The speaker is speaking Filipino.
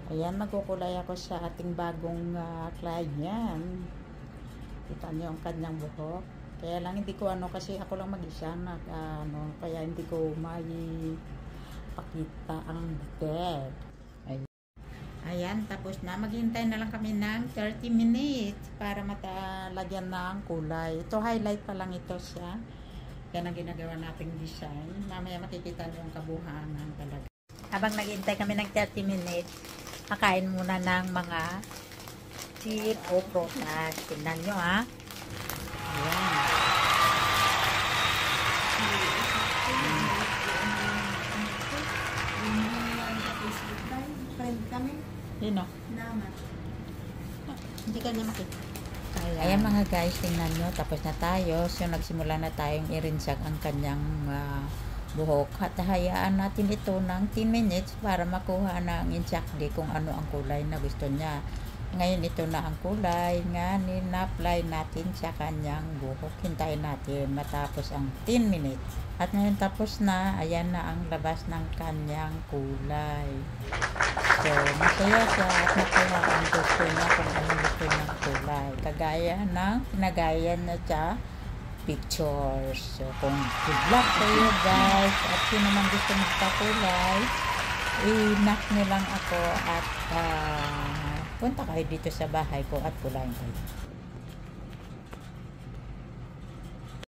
Ayan, magkukulay ako sa ating bagong client. Kita niyo ang kanyang buhok. Kaya lang hindi ko kasi ako lang mag-isa kaya hindi ko may pakita ang detail. Ayan, tapos na. Maghintay na lang kami ng 30 minutes para matalagyan na ang kulay. Ito, highlight pa lang ito siya. Yan ang ginagawa nating design. Mamaya makikita niyo ang kabuhangan talaga. Habang naghintay kami ng 30 minutes, kakain muna ng mga chip o prutas. Tingnan nyo ha. Ayan. Sino? Hindi ka niya makita. Ayan mga guys, tingnan nyo. Tapos na tayo. So nagsimula na tayong irinsag ang kanyang buhok. At hayaan natin ito ng 10 minutes para makuha na ang exactly kung ano ang kulay na gusto niya. Ngayon ito na ang kulay nga na-apply natin sa kanyang buhok. Hintayin natin matapos ang 10 minutes. At ngayon tapos na, ayan na ang labas ng kanyang kulay. So, masaya siya at nakuha ang gusto niya kung ano gusto niyang kulay. Kagaya ng pinagayan na siya pictures. So, kung good luck sa iyo guys at sino man gusto magpakulay, i-knock nyo lang ako at punta kayo dito sa bahay ko at kulayin kayo.